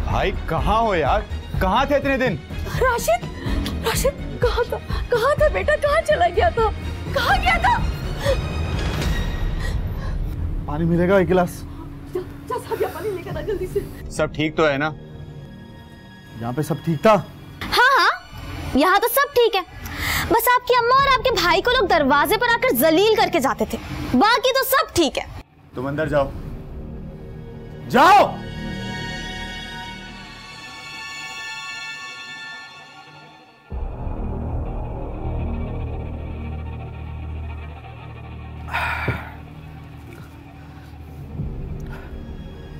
भाई कहाँ हो यार, कहाँ थे इतने दिन? राशिद, राशिद कहाँ था बेटा, कहाँ चला गया था, कहाँ गया था? पानी मिलेगा एक गिलास? जा सादिया, पानी लेकर आ जल्दी से। सब ठीक तो है ना? यहाँ पे सब ठीक था? हाँ हाँ, यहाँ तो सब ठीक है। बस आपकी अम्मा और आपके भाई को लोग दरवाजे पर आकर जलील करके जाते थे, बाकी तो सब ठीक है। तुम अंदर जाओ। जाओ।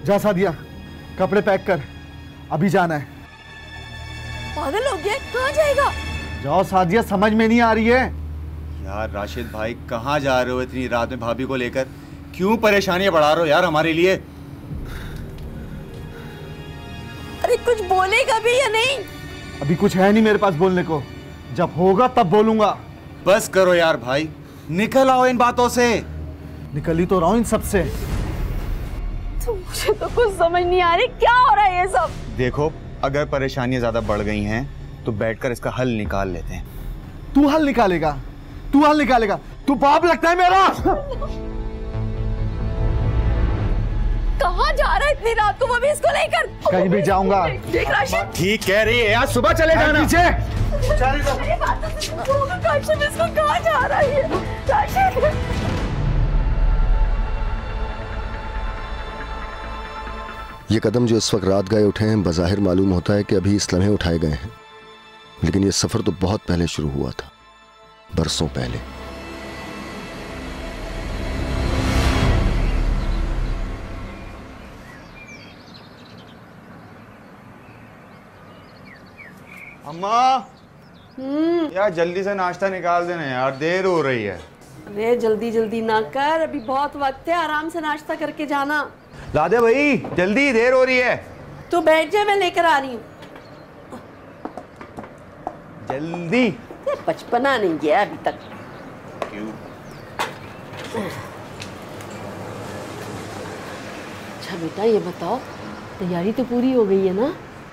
जा सादिया, कपड़े पैक कर, अभी जाना है। पागल हो गया, कहाँ जाएगा? जाओ सादिया, समझ में नहीं आ रही है? यार राशिद भाई कहाँ जा रहे हो इतनी रात में भाभी को लेकर? क्यों परेशानियां बढ़ा रहे हो यार हमारे लिए? अरे कुछ बोलेगा भी या नहीं? अभी कुछ है नहीं मेरे पास बोलने को, जब होगा तब बोलूंगा। बस करो यार भाई, निकल आओ इन बातों से। निकली तो रहा हूं इन सब से। तो मुझे तो कुछ समझ नहीं आ रही, क्या हो रहा है ये सब? देखो, अगर परेशानियां ज्यादा बढ़ गई हैं तो बैठकर इसका हल निकाल लेते हैं। तू हल निकालेगा? तू हल निकालेगा? तू बाप लगता है मेरा? कहाँ जा रहा है इतनी रात को, वो भी इसको लेकर? कहीं भी जाऊंगा। देख राशिद, ठीक कह रही है यार, सुबह चले जाना। पीछे अरे बात तो सुनो, काशिफ इसको कहाँ जा रहा है राशिद? ये कदम जो इस वक्त रात गए उठे हैं, बज़ाहिर मालूम होता है कि अभी इस लम्हे उठाए गए हैं, लेकिन ये सफर तो बहुत पहले शुरू हुआ था, बरसों पहले। अम्मा, यार जल्दी से नाश्ता निकाल देना यार, देर हो रही है। अरे जल्दी जल्दी ना कर, अभी बहुत वक्त है, आराम से नाश्ता करके जाना। ला दे भाई, जल्दी, देर हो रही है। तू बैठ जा, मैं लेकर आ रही हूँ। जल्दी। बचपना नहीं गया अभी तक। क्यों? अच्छा बेटा ये बताओ, तैयारी तो पूरी हो गई है ना?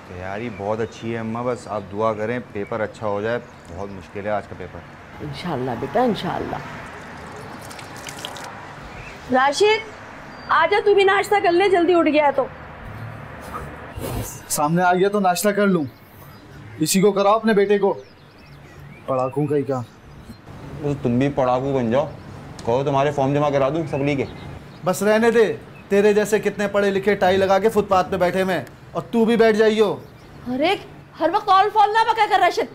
तैयारी बहुत अच्छी है अम्मा, बस आप दुआ करें पेपर अच्छा हो जाए। बहुत मुश्किल है आज का पेपर। इंशाल्लाह बेटा, इंशाल्लाह। राशिद, आजा तू भी नाश्ता कर ले, जल्दी उठ गया है तो। सामने आ गया तो नाश्ता कर लूं। इसी को कराओ अपने बेटे को, पढ़ाकू कहीं का। तो तुम भी पढ़ाकू बन जाओ, कहो तुम्हारे फॉर्म जमा करा दूं सप्ली के। बस रहने दे, तेरे जैसे कितने पढ़े लिखे टाई लगा के फुटपाथ पे बैठे में, और तू भी बैठ जाइयो। अरे हर वक्त ऑल फॉल ना बका कर राशिद।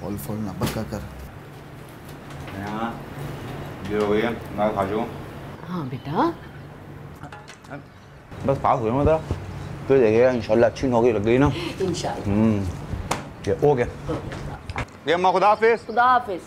ऑल फॉल ना बका कर। ये हो गया, मैं खा जाऊँ। हाँ बेटा, बस पास हुए मैं तो देखिएगा इंशाल्लाह अच्छी नौकरी लग गई ना। इंशाल्लाह। ये हो गया। ये अम्मा खुदा हाफिज। खुदा हाफिज।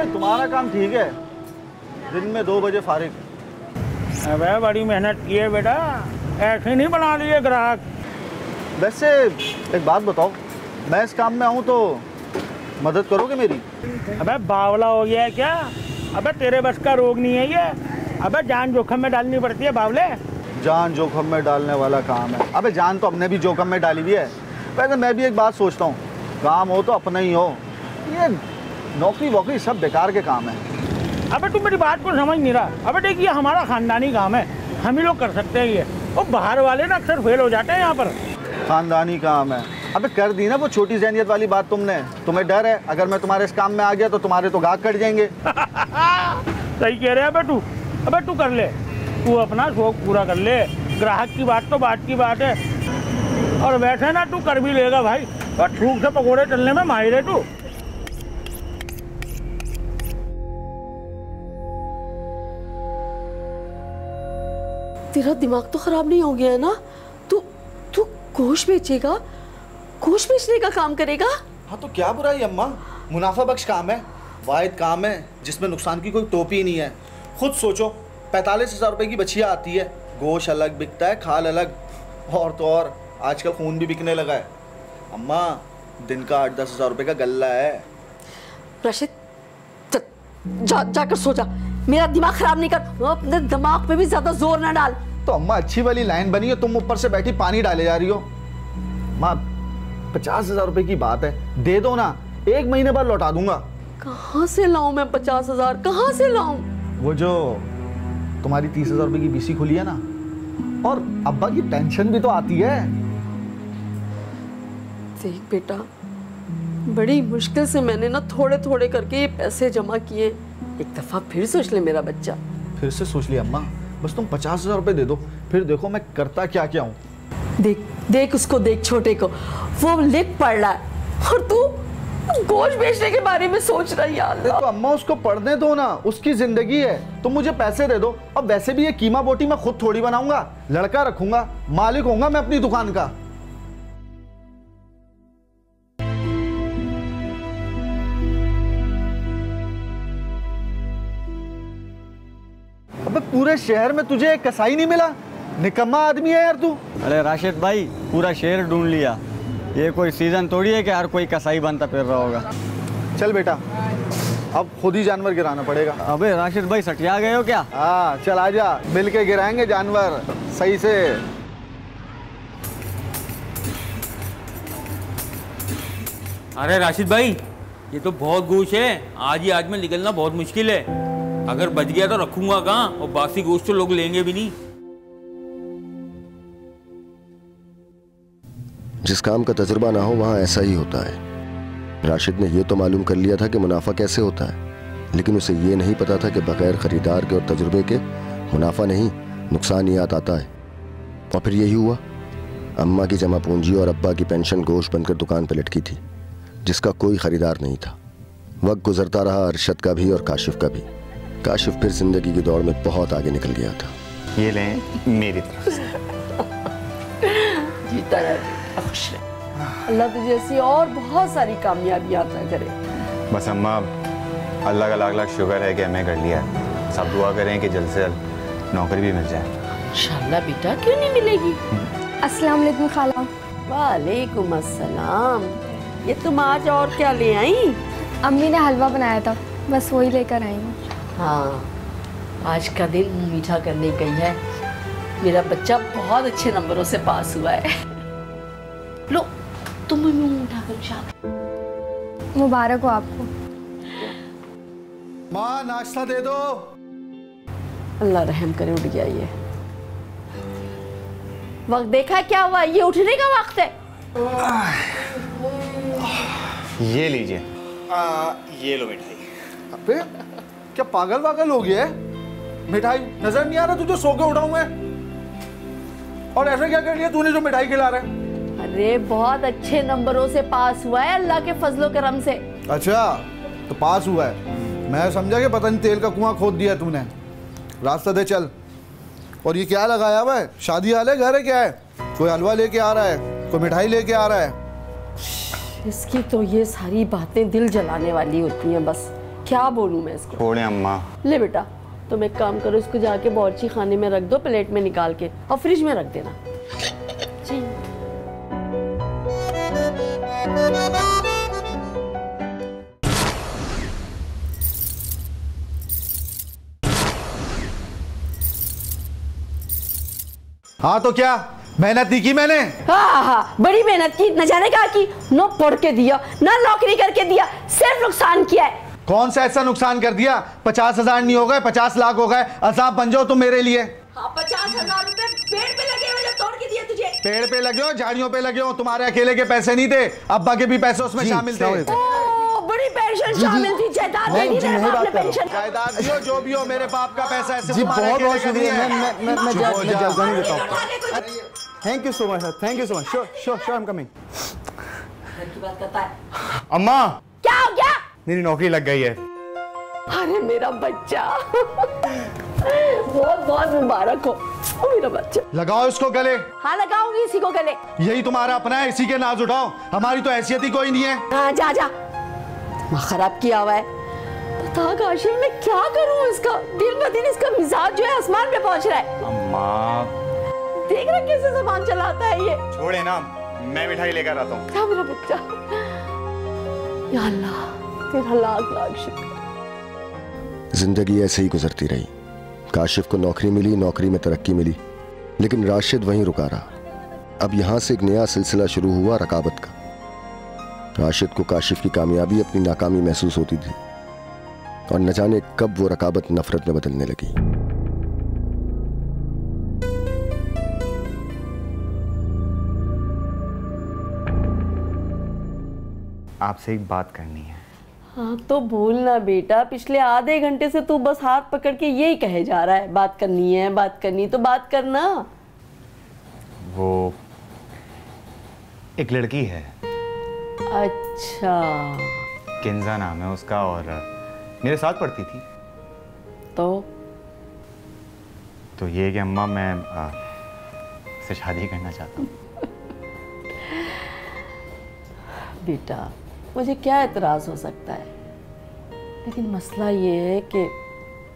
तुम्हारा काम ठीक है, दिन में 2 बजे फारिग। अबे बड़ी मेहनत की है बेटा, ऐसे नहीं बना लिए ग्राहक। वैसे एक बात बताओ, मैं इस काम में आऊँ तो मदद करोगे मेरी? अबे बावला हो गया है क्या? अबे तेरे बस का रोग नहीं है ये। अबे जान जोखम में डालनी पड़ती है बावले। जान जोखम में डालने वाला काम है? अबे जान तो हमने भी जोखम में डाली हुई है। वैसे मैं भी एक बात सोचता हूँ, काम हो तो अपना ही हो, ये नौकरी वोकरी सब बेकार के काम है। अबे तू मेरी बात को समझ नहीं रहा। अबे देखिए हमारा खानदानी काम है, हम ही लोग कर सकते हैं ये। वो बाहर वाले ना अक्सर फेल हो जाते हैं यहाँ पर। खानदानी काम है। अबे कर दी ना वो छोटी ज़हनियत वाली बात तुमने। तुम्हें डर है अगर मैं तुम्हारे इस काम में आ गया तो तुम्हारे तो गाहक कट जाएंगे। सही कह रहे हैं अबे तू। अबे तू कर ले, तू अपना शौक पूरा कर ले। ग्राहक की बात तो बात की बात है। और वैसे ना तू कर भी लेगा भाई, और थूक से पकौड़े तलने में माहिर है तू। तेरा दिमाग तो खराब नहीं हो गया है ना? तू तू गोश्त बेचेगा, गोश्त बेचने का काम करेगा? हाँ तो क्या बुराई अम्मा, मुनाफा बख्श काम है, वाहिद काम है जिसमें नुकसान की कोई टोपी नहीं है। खुद सोचो 45,000 रुपए की बछिया आती है, गोश्त अलग बिकता है, खाल अलग, और तो और आजकल खून भी बिकने लगा है। अम्मा दिन का 8-10 हज़ार रुपए का गल्ला है। राशिद जाकर सो जा, मेरा दिमाग खराब नहीं कर। अपने दिमाग पे भी ज्यादा जोर ना डाल। तो अम्मा अच्छी वाली लाइन बनी है, तुम ऊपर से बैठी पानी डाले जा रही हो। माँ 50,000 रुपए की बात है, दे दो ना, 1 महीने बाद लौटा दूंगा। कहाँ से लाऊं मैं 50,000, कहाँ से लाऊं? वो जो तुम्हारी 30,000 रुपए की बीसी खुली है ना, और अब्बा की टेंशन भी तो आती है। देख बेटा, बड़ी मुश्किल से मैंने ना थोड़े थोड़े करके ये पैसे जमा किए। एक दफा फिर सोच ले मेरा बच्चा। फिर से सोच लिया अम्मा, बस तुम 50,000 रुपए दे दो, फिर देखो मैं करता क्या क्या हूँ। देख देख उसको, देख छोटे को, वो लिख पढ़ रहा है और तू गोश्त बेचने के बारे में सोच रही है। तो अम्मा उसको पढ़ने दो ना, उसकी जिंदगी है, तुम मुझे पैसे दे दो। और वैसे भी ये कीमा बोटी मैं खुद थोड़ी बनाऊंगा, लड़का रखूंगा, मालिक होऊंगा मैं अपनी दुकान का। अबे पूरे शहर में तुझे एक कसाई नहीं मिला? निकम्मा आदमी है यार तू। अरे राशिद भाई, पूरा शहर ढूंढ लिया, ये कोई सीजन थोड़ी है कि हर कोई कसाई बनता फिर रहा होगा। चल बेटा, अब खुद ही जानवर गिराना पड़ेगा। अबे राशिद भाई सटिया गए हो क्या? हाँ चल आजा, मिल के गिराएंगे जानवर सही से। अरे राशिद भाई, ये तो बहुत गोश्त है, आज ही आज में निकलना बहुत मुश्किल है। अगर बच गया तो रखूंगा कहाँ, और बासी गोश्त तो लोग लेंगे भी नहीं। जिस काम का तजुर्बा ना हो वहां ऐसा ही होता है। राशिद ने यह तो मालूम कर लिया था कि मुनाफा कैसे होता है, लेकिन उसे यह नहीं पता था कि बगैर खरीदार के और तजुर्बे के मुनाफा नहीं नुकसान ही आता है। और फिर यही हुआ, अम्मा की जमा पूंजी और अब्बा की पेंशन गोश्त बनकर दुकान पर लटकी थी, जिसका कोई खरीदार नहीं था। वक्त गुजरता रहा अरशद का भी और काशिफ का भी। काशिफ फिर जिंदगी की दौड़ में बहुत आगे निकल गया था। ये लें मेरी तरफ से। जीता रहे, अल्लाह तुझे ऐसी और बहुत सारी कामयाबियां अता करे। बस अम्मा, अल्लाह का लाख लाख शुक्र है कि हमें कर लिया है। सब दुआ करें कि जल्द से जल्द नौकरी भी मिल जाए। इंशाल्लाह बेटा, क्यों नहीं मिलेगी। अस्सलाम वालेकुम खाला। वालेकुम अस्सलाम। ये तुम आज और क्या ले आई? अम्मी ने हलवा बनाया था, बस वही लेकर आई हूँ। हाँ, आज का दिन मुँह मीठा करने गई है। मेरा बच्चा बहुत अच्छे नंबरों से पास हुआ है। लो तुम भी मुँह उठाकर शाबाश। मुबारक हो आपको। माँ नाश्ता दे दो। अल्लाह रहम करे, उठ गया ये। वक्त देखा क्या हुआ, ये उठने का वक्त है। ये लीजिए। ये लो मिठाई। अबे क्या पागल वागल हो गया है? मिठाई नजर नहीं आ रहा तुझे सो के उठा हूं मैं? और ऐसा क्या कर लिया तूने जो मिठाई खिला रहा है? अरे बहुत अच्छे नंबरों से पास हुआ है अल्लाह के फजलो करम से। अच्छा तो पास हुआ है, मैं समझा कि पता नहीं तेल का कुआं खोद दिया तूने। रास्ता दे चल। और ये क्या लगाया हुआ है? शादी हाल है, घर है, क्या है? कोई हलवा लेके आ रहा है, कोई मिठाई लेके आ रहा है? इसकी तो ये सारी बातें दिल जलाने वाली होती हैं, बस क्या बोलूं मैं इसको। छोड़े अम्मा। ले बेटा, तुम एक काम करो, इसको जाके बावर्ची खाने में रख दो, प्लेट में निकाल के, और फ्रिज में रख देना। जी। हाँ तो क्या मेहनत नहीं की मैंने? हाँ, बड़ी मेहनत की, न जाने कहा की, न पढ़ के दिया, न नौकरी करके दिया, सिर्फ नुकसान किया है। कौन सा ऐसा नुकसान कर दिया? 50,000 नहीं हो गए, 50 लाख हो गए। अजाब बन जाओ तुम मेरे लिए। हाँ, 50,000 रुपए पेड़ पे लगे पेड़ पे लगे हो, झाड़ियों पे लगे हो, तुम्हारे अकेले के पैसे नहीं थे, अब्बा के भी पैसे उसमें शामिल थे। बड़ी पेंशन शामिल थी, जायदाद दे दी मेरे बाप ने पेंशन। जायदाद दियो जो भी हो, मेरे बाप का पैसा ऐसे जी बहुत बहुत शुक्रिया। मैं जल्द नहीं देता हूँ। Thank you so much sir, thank you so much. Sure sure sure, I am coming. की बात करता है। अम्मा क्या हो गया? मेरी नौकरी लग गई है। अरे मेरा बच्चा, बहुत बहुत मुबारक हो मेरा बच्चा। लगाओ इसको गले। हाँ लगाऊंगी इसी को गले। यही तुम्हारा अपना है, इसी के नाज उठाओ, हमारी तो हैसियत ही कोई नहीं है। हाँ जा जा, खराब किया हुआ है। बता काशिफ मैं क्या करूं, इसका दिन ब दिन इसका मिजाज जो है आसमान पे पहुंच रहा है। अम्मा देख रहा कैसे ज़बान चलाता है ये। छोड़े ना, मैं मिठाई लेकर आता हूँ। क्या मेरा बच्चा, या अल्लाह तेरा लाख लाख शुक्र। जिंदगी ऐसे ही गुजरती रही। काशिफ को नौकरी मिली, नौकरी में तरक्की मिली, लेकिन राशिद वहीं रुका रहा। अब यहां से एक नया सिलसिला शुरू हुआ रकाबत का। राशिद को काशिफ की कामयाबी अपनी नाकामी महसूस होती थी और न जाने कब वो रकाबत नफरत में बदलने लगी। आपसे एक बात करनी है। हाँ तो बोल ना बेटा, पिछले आधे घंटे से तू बस हाथ पकड़ के यही कहे जा रहा है बात करनी है, बात करनी, तो बात करना। वो एक लड़की है। अच्छा, किंजा नाम है उसका और मेरे साथ पढ़ती थी। तो ये कि अम्मा मैं उससे शादी करना चाहता हूँ। बेटा मुझे क्या एतराज़ हो सकता है, लेकिन मसला ये है कि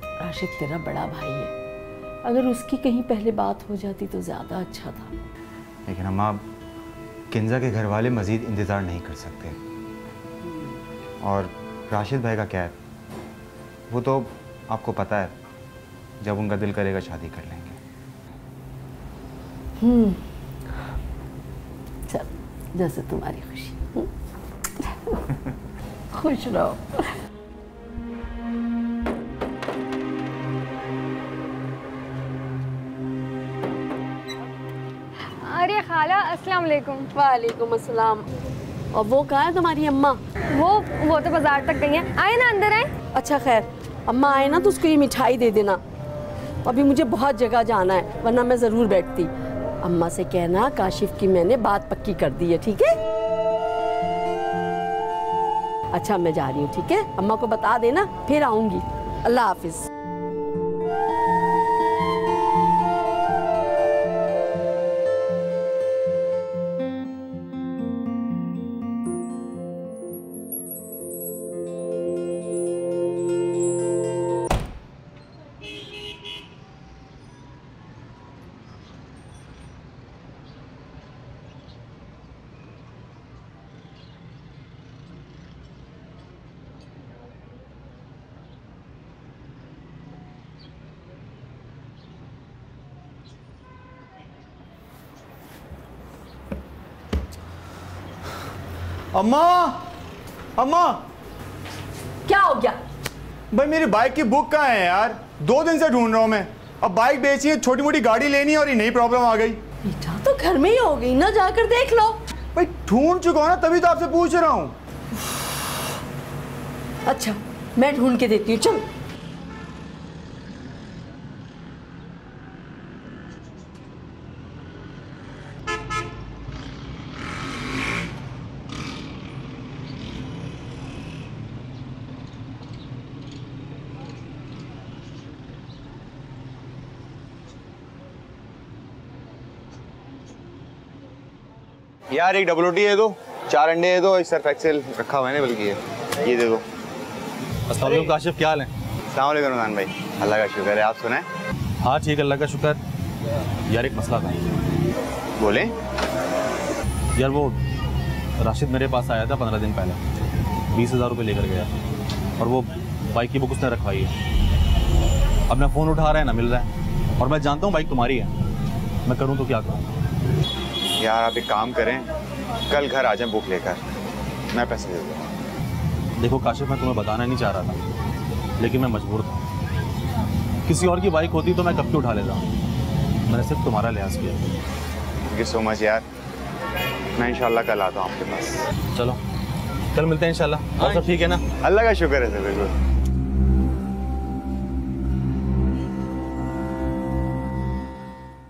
राशिद तेरा बड़ा भाई है, अगर उसकी कहीं पहले बात हो जाती तो ज़्यादा अच्छा था। लेकिन अम्मा किंजा के घर वाले मज़ीद इंतज़ार नहीं कर सकते, और राशिद भाई का क्या है, वो तो आपको पता है, जब उनका दिल करेगा शादी कर लेंगे। चल जैसे तुम्हारी खुशी। खुश रहो। अरे खाला अस्सलाम वालेकुम। वालेकुम अस्सलाम। और वो कहाँ है तुम्हारी अम्मा? वो तो बाजार तक गई हैं। आए ना, अंदर आए। अच्छा खैर, अम्मा आए ना तो उसको ये मिठाई दे देना। अभी मुझे बहुत जगह जाना है, वरना मैं ज़रूर बैठती। अम्मा से कहना काशिफ की मैंने बात पक्की कर दी है, ठीक है? अच्छा मैं जा रही हूँ, ठीक है? अम्मा को बता देना, फिर आऊँगी। अल्लाह हाफिज़। अम्मा अम्मा क्या हो गया? भाई मेरी बाइक की बुक कहाँ है यार? 2 दिन से ढूंढ रहा हूँ मैं। अब बाइक बेची है, छोटी मोटी गाड़ी लेनी है और ये नई प्रॉब्लम आ गई। बेटा तो घर में ही हो गई ना, जाकर देख लो। भाई ढूंढ चुका हूँ ना, तभी तो आपसे पूछ रहा हूँ। अच्छा मैं ढूंढ के देती हूँ, चल। यार एक डबल रोटी दे दो, 4 अंडे दे दो, एक सर्फ एक्सेल रखा हुआ है ना बल्कि ये दे दो। अस्सलाम वालेकुम काशिफ, क्या हाल है? अस्सलाम वालेकुम रमजान भाई, अल्लाह का शुक्र है, आप सुनाएं? हाँ ठीक, अल्लाह का शुक्र। यार एक मसला था। बोले? यार वो राशिद मेरे पास आया था 15 दिन पहले, 20,000 रुपये लेकर गया, और वो बाइक की बुक उसने रखवाई है। अब मैं फ़ोन उठा रहा है ना मिल रहा है, और मैं जानता हूँ बाइक तुम्हारी है, मैं करूँ तो क्या करूँ? यार आप एक काम करें, कल घर आ जाएं बुक लेकर, मैं पैसे दे दूँगा। देखो काशिफ, मैं तुम्हें बताना नहीं चाह रहा था, लेकिन मैं मजबूर था। किसी और की बाइक होती तो मैं कब की उठा लेता, मैंने सिर्फ तुम्हारा लिहाज किया। थैंक यू सो मच यार। मैं इंशाल्लाह कल आता हूँ आपके पास। चलो कल मिलते हैं इंशाल्लाह। और सब ठीक है ना? अल्लाह का शुक्र है सर। बिल्कुल।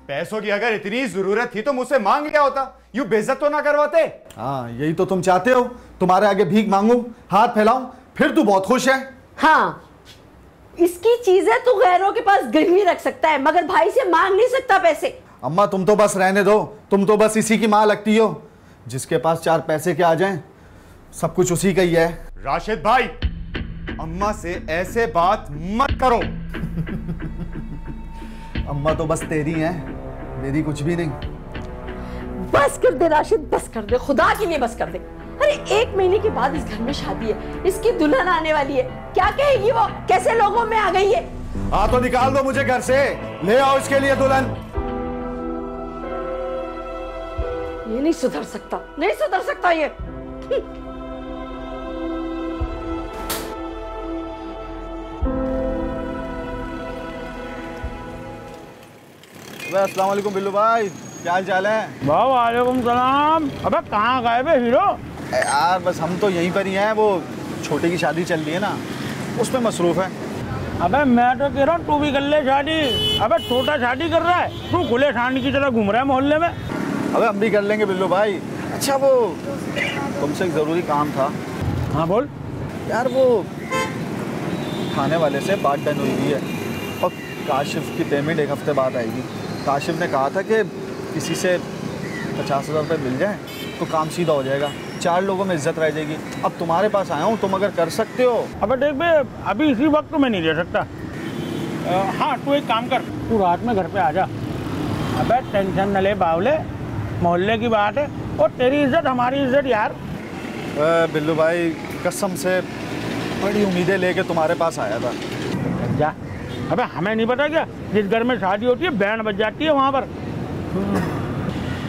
पैसों की अगर इतनी जरूरत थी तो मुझसे मांग लिया होता, यूं बेइज्जत तो ना करवाते। हाँ, यही तो तुम चाहते हो, तुम्हारे आगे भीख मांगू, हाथ फैलाऊं, फिर तू बहुत खुश है। हाँ, इसकी चीजें तू गैरों के पास गिरवी रख सकता है, मगर भाई से मांग नहीं सकता पैसे। अम्मा तुम तो बस रहने दो, तुम तो बस इसी की माँ लगती हो। जिसके पास 4 पैसे के आ जाएं, सब कुछ उसी का ही है। राशिद भाई, अम्मा से ऐसे बात मत करो। अम्मा तो बस तेरी हैं, मेरी कुछ भी नहीं। बस कर दे राशिद, बस कर दे, खुदा के लिए बस कर दे। अरे 1 महीने के बाद इस घर में शादी है, इसकी दुल्हन आने वाली है, क्या कहेगी वो, कैसे लोगों में आ गई है। हाँ तो निकाल दो मुझे घर से, ले आओ इसके लिए दुल्हन। ये नहीं सुधर सकता, नहीं सुधर सकता ये। अस्सलाम वालेकुम बिल्लू भाई, क्या हाल चाल है? वालेकुम सलाम। अबे कहाँ गए बे हीरो? यार बस हम तो यहीं पर ही हैं, वो छोटे की शादी चल रही है ना, उसमें मसरूफ है। अबे मैं तो कह रहा हूँ तू भी कर ले शादी। अबे छोटा शादी कर रहा है, तू खुले शादी की तरह घूम रहा है मोहल्ले में। अबे हम भी कर लेंगे बिल्लू भाई। अच्छा वो तुमसे एक ज़रूरी काम था। हाँ बोल। यार वो खाने वाले से बात डन हुई है और काशिफ की पेमेंट 1 हफ्ते बाद आएगी। काशिफ ने कहा था कि किसी से 50,000 रुपये मिल जाए तो काम सीधा हो जाएगा, 4 लोगों में इज्जत रह जाएगी। अब तुम्हारे पास आया हूँ, तुम अगर कर सकते हो। अबे देख बे, अभी इसी वक्त मैं नहीं दे सकता। हाँ तू एक काम कर, तू रात में घर पे आ जा। अबे टेंशन न ले बावले, मोहल्ले की बात है, और तेरी इज्जत हमारी इज्जत यार। बिल्लू भाई कसम से बड़ी उम्मीदें लेके तुम्हारे पास आया था। जा। अबे हमें नहीं पता क्या, जिस घर में शादी होती है बैंड बज जाती है वहाँ पर।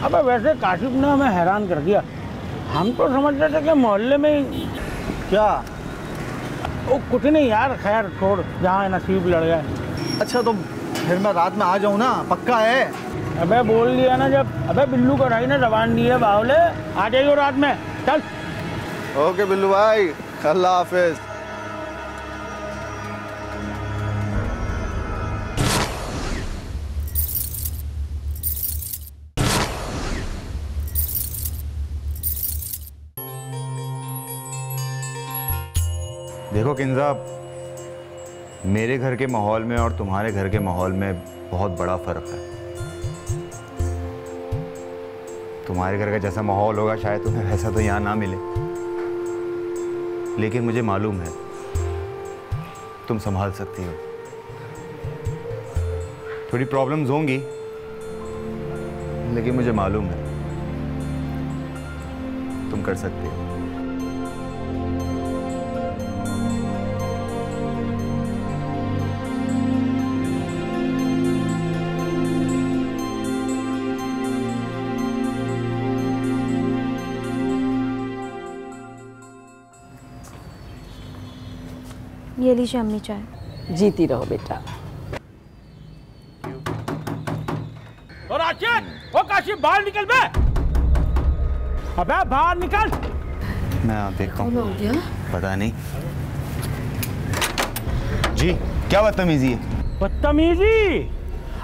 अबे वैसे काशिफ ने हमें हैरान कर दिया, हम तो समझ रहे थे कि मोहल्ले में। क्या? वो कुछ नहीं यार, खैर छोड़, जहाँ नसीब लड़ गए। अच्छा तो फिर मैं रात में आ जाऊँ ना, पक्का है? अबे बोल दिया ना जब। अबे बिल्लू का भाई ने जबान दी है बावले, आ जाइयो रात में, चल। ओके बिल्लू भाई, अल्लाह हाफिज। देखो किंजा, मेरे घर के माहौल में और तुम्हारे घर के माहौल में बहुत बड़ा फ़र्क है। तुम्हारे घर का जैसा माहौल होगा शायद तुम्हें वैसा तो यहाँ ना मिले, लेकिन मुझे मालूम है तुम संभाल सकती हो। थोड़ी प्रॉब्लम्स होंगी, लेकिन मुझे मालूम है तुम कर सकती हो। ये लीजिए अम्मी चाय। जीती रहो बेटा। और राशिद, ओ काशिफ बाहर निकल बे। अबे बाहर निकल। मैं देखता हूँ। हो गया? पता नहीं जी, क्या बदतमीजी है? बदतमीजी?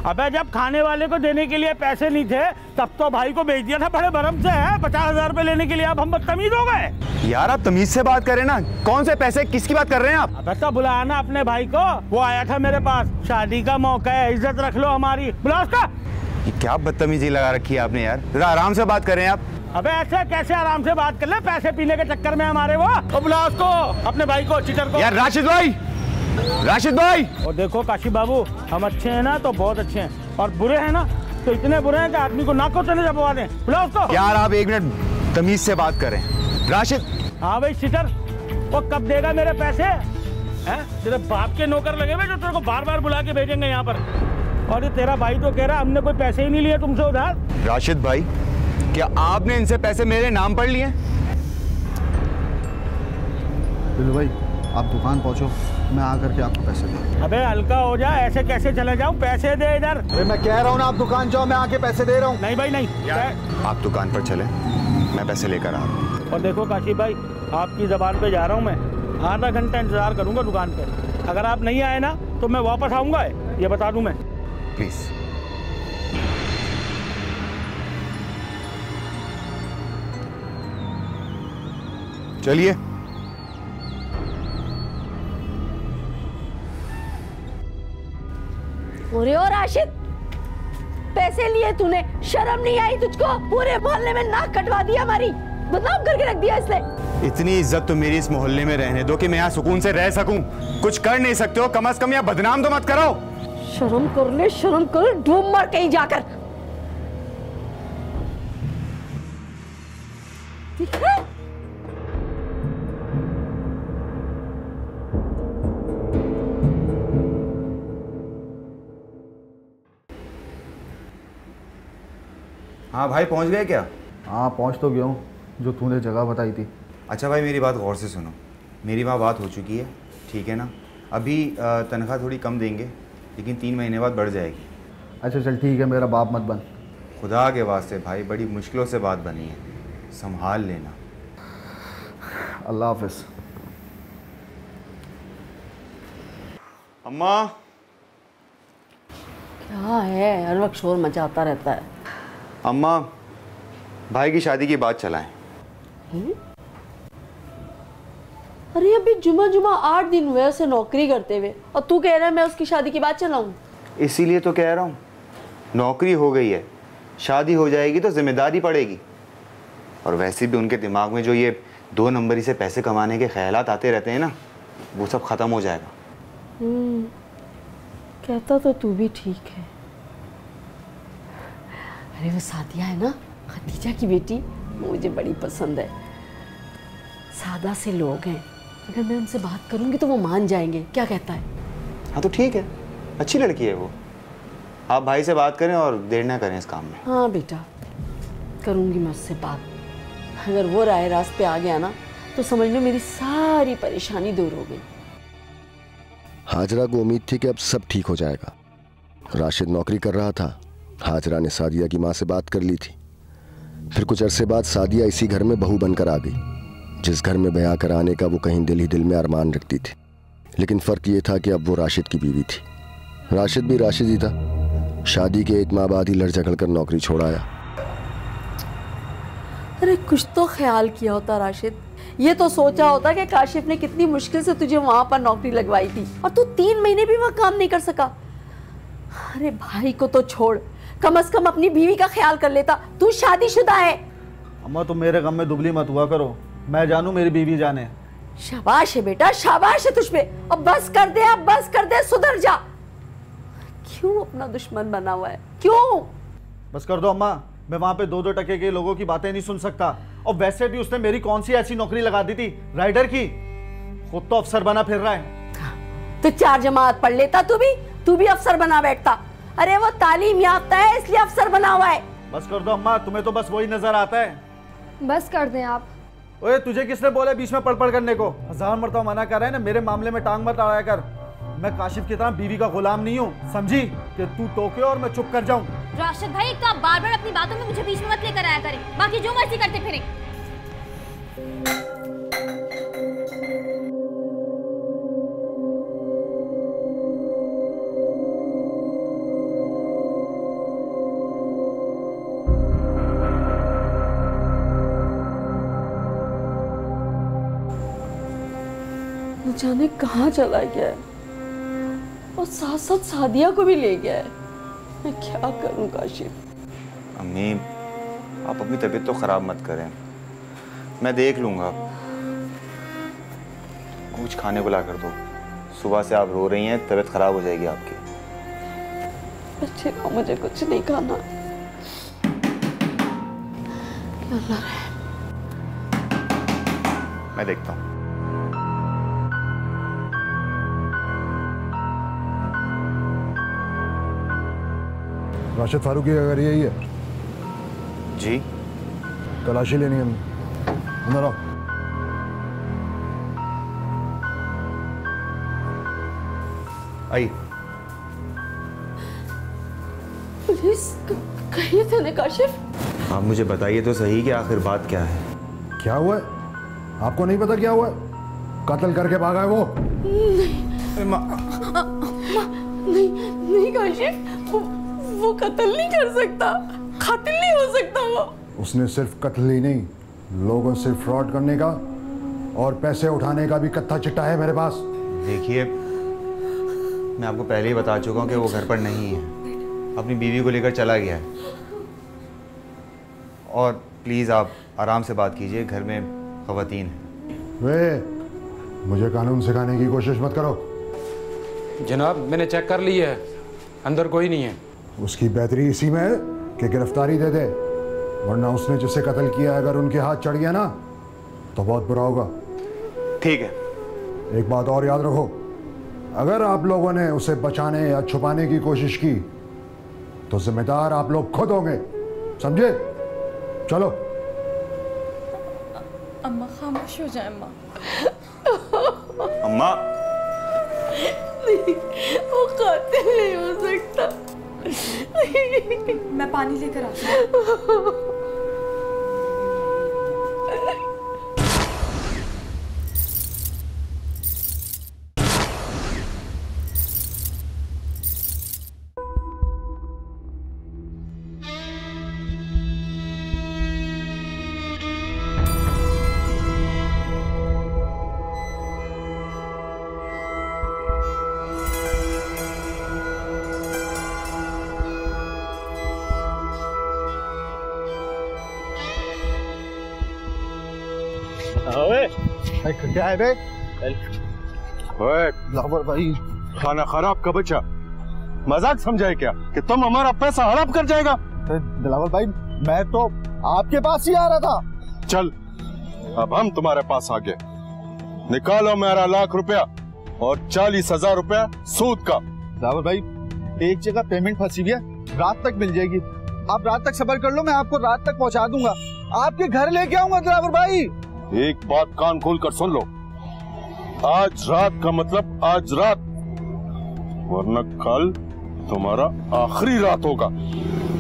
अबे जब खाने वाले को देने के लिए पैसे नहीं थे तब तो भाई को भेज दिया था बड़े भरम से है 50,000 रुपए लेने के लिए। अब हम बदतमीज हो गए? यार आप तमीज से बात करें ना, कौन से पैसे किसकी बात कर रहे हैं आप? अबे तो बुलाया ना अपने भाई को, वो आया था मेरे पास, शादी का मौका है, इज्जत रख लो हमारी, बुला उसका। ये क्या बदतमीजी लगा रखी है आपने यार, जरा आराम से बात करें आप। अबे ऐसे कैसे आराम से बात कर ले, पैसे पीने के चक्कर में हमारे वो बुला उसको, अपने भाई को, चीटर को। यार राशिद भाई, राशिद भाई। और देखो काशिफ बाबू, हम अच्छे हैं ना तो बहुत अच्छे हैं, और बुरे हैं ना तो इतने बुरे हैं कि आदमी को नाक को चले दबवा दें। बुला उसको। यार आप 1 मिनट तमीज से बात करें। राशिद। हाँ भाई चीटर, वो कब देगा मेरे पैसे? हैं तेरे बाप के नौकर लगे हुए जो तेरे को बार बार बुला के भेजेंगे यहाँ पर, और ये तेरा भाई तो कह रहा हमने कोई पैसे ही नहीं लिए तुमसे उधार। राशिद भाई, क्या आपने इनसे पैसे मेरे नाम पर लिए? बिल्लू भाई आप दुकान पहुंचो, मैं आकर के आपको पैसे दूँ। अबे हल्का हो जा, ऐसे कैसे चले जाऊं? पैसे दे इधर। मैं कह रहा हूँ ना, आप दुकान जाओ, मैं आके पैसे दे रहा हूँ। नहीं भाई नहीं। आप दुकान पर चले, मैं पैसे लेकर आ रहा हूँ। और देखो काशिफ भाई, आपकी ज़बान पे जा रहा हूँ मैं। आधा घंटा इंतजार करूँगा दुकान पे। अगर आप नहीं आए ना तो मैं वापस आऊँगा, ये बता दूँ मैं। प्लीज़। चलिए। अरे ओ राशिद, पैसे लिए तूने, शर्म नहीं आई तुझको? पूरे मोहल्ले में नाक कटवा दिया हमारी, बदनाम करके रख दिया इसने। इतनी इज्जत तो मेरी इस मोहल्ले में रहने दो कि मैं यहाँ सुकून से रह सकूं। कुछ कर नहीं सकते हो, कम से कम यहाँ बदनाम तो मत करो। शर्म कर ले, शर्म कर, डूब मर कहीं जाकर। ठीक है? हाँ भाई, पहुँच गए क्या? हाँ पहुँच तो गया हूँ, जो तूने जगह बताई थी। अच्छा भाई, मेरी बात गौर से सुनो। मेरी वहाँ बात हो चुकी है, ठीक है ना? अभी तनख्वाह थोड़ी कम देंगे, लेकिन 3 महीने बाद बढ़ जाएगी। अच्छा चल ठीक है, मेरा बाप मत बन। खुदा के वास्ते भाई, बड़ी मुश्किलों से बात बनी है, संभाल लेना। अल्लाह हाफिज़। अम्मा। क्या है, हर वक्त शोर मचाता रहता है। अम्मा, भाई की शादी की बात चलाएं। अरे अभी जुमा 8 दिन हुए उसे नौकरी करते हुए, और तू कह रहा है मैं उसकी शादी की बात चलाऊं? इसीलिए तो कह रहा हूँ, नौकरी हो गई है, शादी हो जाएगी तो जिम्मेदारी पड़ेगी। और वैसे भी उनके दिमाग में जो ये 2 नंबरी से पैसे कमाने के ख्यालात आते रहते हैं ना, वो सब ख़त्म हो जाएगा। कहता तो तू भी ठीक है। अरे वो सादिया है ना, खदीजा की बेटी, मुझे बड़ी पसंद है। सादा से लोग हैं, अगर मैं उनसे बात करूंगी तो वो मान जाएंगे। क्या कहता है? हाँ तो ठीक है, अच्छी लड़की है वो। आप भाई से बात करें और देर ना करें इस काम में। हाँ बेटा, करूंगी मैं उससे बात। अगर वो राय रास्त पे आ गया ना तो समझ लो मेरी सारी परेशानी दूर हो गई। हाजरा को उम्मीद थी कि अब सब ठीक हो जाएगा। राशिद नौकरी कर रहा था, हाजरा ने सादिया की माँ से बात कर ली थी। फिर कुछ अरसे बाद सादिया इसी घर में बहू बनकर आ गई, जिस घर में ब्याह कर आने का वो कहीं दिल ही दिल में अरमान रखती थी। लेकिन फ़र्क ये था कि अब वो राशिद की बीवी थी। राशिद भी राशिद ही था। शादी के 1 माह बाद ही लड़ झगड़ कर नौकरी छोड़ आया। अरे कुछ तो ख्याल किया होता राशिद, ये तो सोचा होता कि काशिफ ने कितनी मुश्किल से तुझे वहां पर नौकरी लगवाई थी और तू 3 महीने भी वहां काम नहीं कर सका। अरे भाई को तो छोड़, कम से कम अपनी बीवी का ख्याल कर लेता। तू शादीशुदा है। अम्मा तुम मेरे गम में दुबली मत हुआ करो, मैं जानू मेरी बीवी जाने। शाबाश है बेटा, शाबाश है तुझ पे। अब बस कर दे, अब बस कर दे, सुधर जा। क्यों अपना दुश्मन बना हुआ है, क्यों? बस कर दो अम्मा, मैं वहां पे 2-2 टके के लोगों की बातें नहीं सुन सकता। और वैसे भी उसने मेरी कौन सी ऐसी नौकरी लगा दी थी, राइडर की। खुद तो अफसर बना फिर रहा है। तो 4 जमात पढ़ लेता तू भी अफसर बना बैठता। अरे वो तालीम याफ्ता है इसलिए अफसर बना हुआ है। बस कर दो अम्मा, तुम्हें तो बस वही नजर आता है। बस कर दें आप। ओए तुझे किसने बोला बीच में पढ़ करने को? 1000 मरतबा मना कर रहा है ना, मेरे मामले में टांग मत अड़ाया कर। मैं काशिफ की तरह बीवी का गुलाम नहीं हूँ, समझी? कि तू टोके और मैं चुप कर जाऊं। राशिद भाई, एक तो आप बार-बार अपनी बातों में मुझे बीच में मत लेकर आया करें, बाकी जो मर्जी करते फिरें। न जाने कहाँ चला गया है और साथ साथ सादिया को भी ले गया है। मैं क्या करूं काशिफ? अम्मी, आप अपनी तबीयत तो ख़राब मत करें, मैं देख लूँगा। कुछ खाने को ला कर दो, सुबह से आप रो रही हैं, तबीयत ख़राब हो जाएगी आपकी। बच्चे को मुझे कुछ नहीं खाना। अल्लाह रहे। मैं देखता हूँ। राशिद फारूकी का घर यही है? जी। तलाशी लेनी है, अंदर आओ। आइए। पुलिस कहिए थे ना काशिफ। आप मुझे बताइए तो सही कि आखिर बात क्या है। क्या हुआ है? आपको नहीं पता क्या हुआ है? कत्ल करके भागा है वो। नहीं काशिफ, वो कत्ल नहीं कर सकता, कातिल नहीं हो सकता वो। उसने सिर्फ कत्ल ही नहीं, लोगों से फ्रॉड करने का और पैसे उठाने का भी कत्था चिट्टा है मेरे पास। देखिए, मैं आपको पहले ही बता चुका हूँ कि वो घर पर नहीं है, अपनी बीवी को लेकर चला गया है। और प्लीज़ आप आराम से बात कीजिए, घर में ख़वातीन हैं। वे मुझे कानून सिखाने की कोशिश मत करो। जनाब, मैंने चेक कर ली है, अंदर कोई नहीं है। उसकी बेहतरी इसी में है कि गिरफ्तारी दे दे, वरना उसने जिसे कत्ल किया अगर उनके हाथ चढ़ गया ना तो बहुत बुरा होगा। ठीक है। एक बात और याद रखो, अगर आप लोगों ने उसे बचाने या छुपाने की कोशिश की तो जिम्मेदार आप लोग खुद होंगे, समझे? चलो। अम्मा खामोश हो जाए अम्मा। अम्मा, नहीं, वो कातिल नहीं हो सकता। मैं पानी लेकर आती हूँ। क्या है बे? लावर भाई, खाना खराब का बच्चा मजाक समझाए क्या कि तुम हमारा पैसा हड़प कर जाएगा? दिलावर भाई, मैं तो आपके पास ही आ रहा था। चल, अब हम तुम्हारे पास आ गए। निकालो मेरा ₹1,00,000 और 40,000 रुपया सूद का। दिलावर भाई, एक जगह पेमेंट फंसी हुई है, रात तक मिल जाएगी। आप रात तक सब्र कर लो, मैं आपको रात तक पहुंचा दूंगा, आपके घर लेके आऊंगा। दिलावर भाई, एक बात कान खोल कर सुन लो, आज रात का मतलब आज रात, वरना कल तुम्हारा आखिरी रात होगा,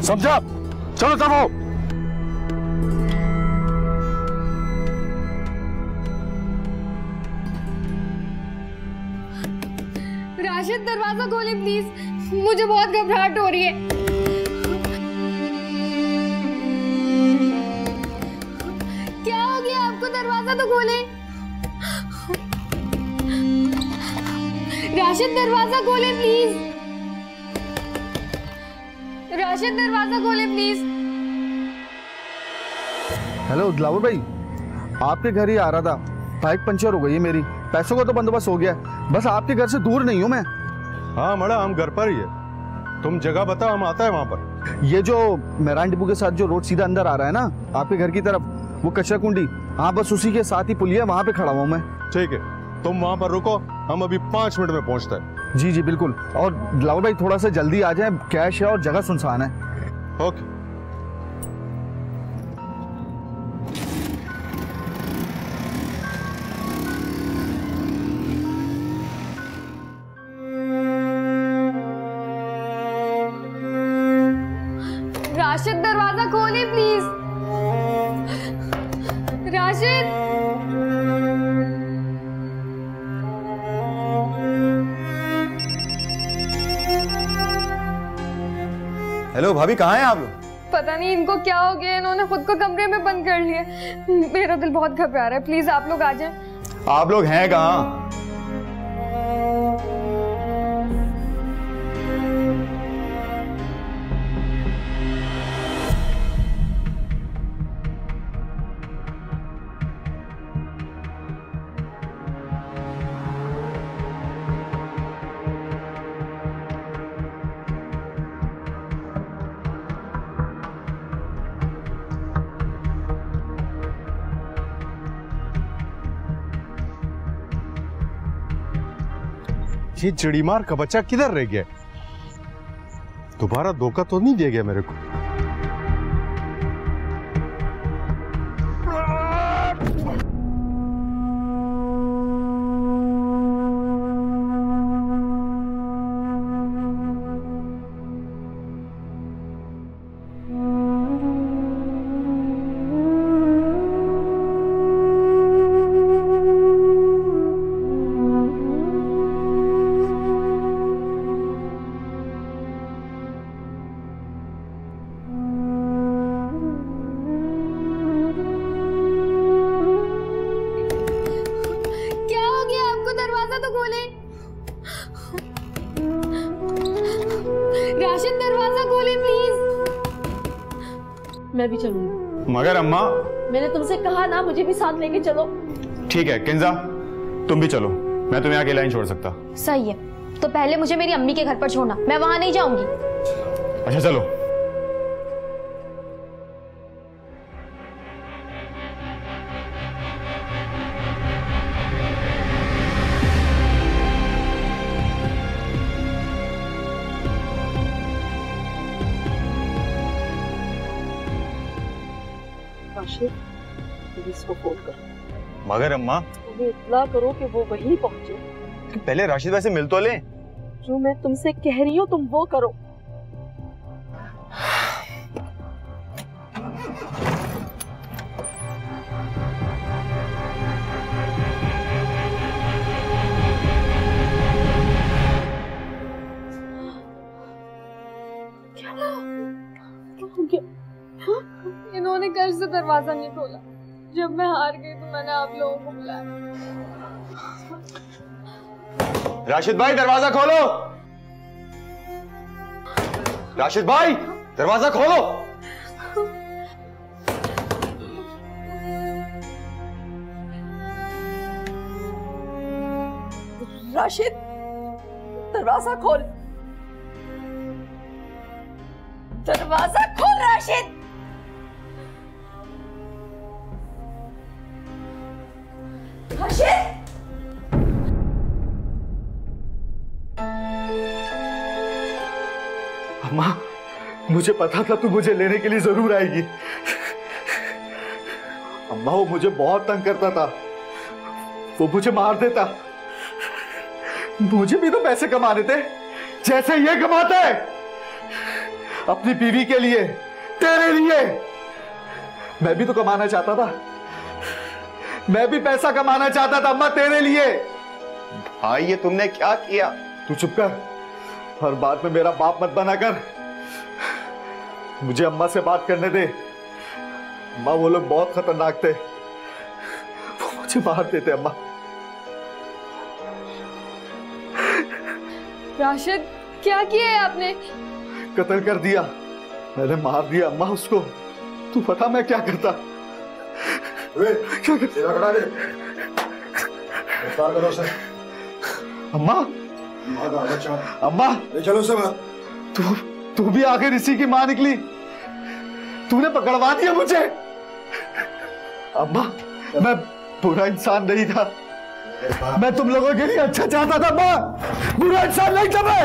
समझा? चलो चलो। राशिद, दरवाजा खोले प्लीज, मुझे बहुत घबराहट हो रही है। क्या हो गया आपको? दरवाजा तो खोले। राशिद, दरवाजा खोले प्लीज। राशिद, दरवाजा खोले प्लीज। हेलो दिलावर भाई, आपके घर ही आ रहा था, बाइक पंचर हो गई है मेरी, पैसों का तो बंदोबस्त हो गया, बस आपके घर से दूर नहीं हूँ मैं। हाँ मड़ा, हम घर पर ही है, तुम जगह बताओ, हम आता है वहाँ पर। ये जो मेरान डिपो के साथ जो रोड सीधा अंदर आ रहा है ना आपके घर की तरफ, वो कच्चा कुंडी, हाँ बस उसी के साथ ही पुलिया, वहाँ पे खड़ा हुआ मैं। ठीक है, तुम वहाँ पर रुको, हम अभी 5 मिनट में पहुँचते हैं। जी जी बिल्कुल, और दिलावर भाई थोड़ा सा जल्दी आ जाए, कैश है और जगह सुनसान है। ओके। राशिद, दरवाजा खोले प्लीज। राशिद, हेलो भाभी, कहाँ हैं आप लोग? पता नहीं इनको क्या हो गया, इन्होंने खुद को कमरे में बंद कर लिया। मेरा दिल बहुत घबरा रहा है, प्लीज आप लोग आ जाएं। आप लोग हैं कहाँ? ये चिड़ीमार का बच्चा किधर रह गया? दोबारा धोखा तो नहीं दे गया मेरे को? राशिद दरवाजा खोले प्लीज। मैं भी चलूंगी। मगर अम्मा, मैंने तुमसे कहा ना मुझे भी साथ लेके चलो। ठीक है किंजा, तुम भी चलो, मैं तुम्हें अकेला नहीं छोड़ सकता। सही है, तो पहले मुझे मेरी अम्मी के घर पर छोड़ना, मैं वहां नहीं जाऊंगी। अच्छा चलो। पुलिस को फोन करो। मगर अम्मा, उन्हें इत्तला करो कि वो वहीं पहुंचे। पहले राशिद भाई से मिल तो ले। जो मैं तुमसे कह रही हूँ तुम वो करो। इन्होंने घर से दरवाजा नहीं खोला। जब मैं हार गई तो मैंने आप लोगों को बुलाया। राशिद भाई दरवाजा खोलो। राशिद भाई दरवाजा खोलो। राशिद दरवाजा खोल। दरवाजा खोल राशिद। राशिद अम्मा, मुझे पता था तू मुझे लेने के लिए जरूर आएगी। अम्मा वो मुझे बहुत तंग करता था, वो मुझे मार देता। मुझे भी तो पैसे कमाने थे जैसे ये कमाता है, अपनी बीवी के लिए, तेरे लिए। मैं भी तो कमाना चाहता था, मैं भी पैसा कमाना चाहता था अम्मा, तेरे लिए। भाई ये तुमने क्या किया? तू चुप कर, हर बात में मेरा बाप मत बना कर। मुझे अम्मा से बात करने दे। अम्मा वो लोग बहुत खतरनाक थे, वो मुझे मार देते अम्मा। राशिद क्या किया है आपने? कत्ल कर दिया मैंने, मार दिया अम्मा उसको। तू पता मैं क्या करता? क्या करता? अम्मा, अम्मा चलो सब। तू भी आखिर इसी की मां निकली। तूने पकड़वा दिया मुझे। अम्मा मैं बुरा इंसान नहीं था, मैं तुम लोगों के लिए अच्छा चाहता था। अम्मा बुरा इंसान नहीं था मैं।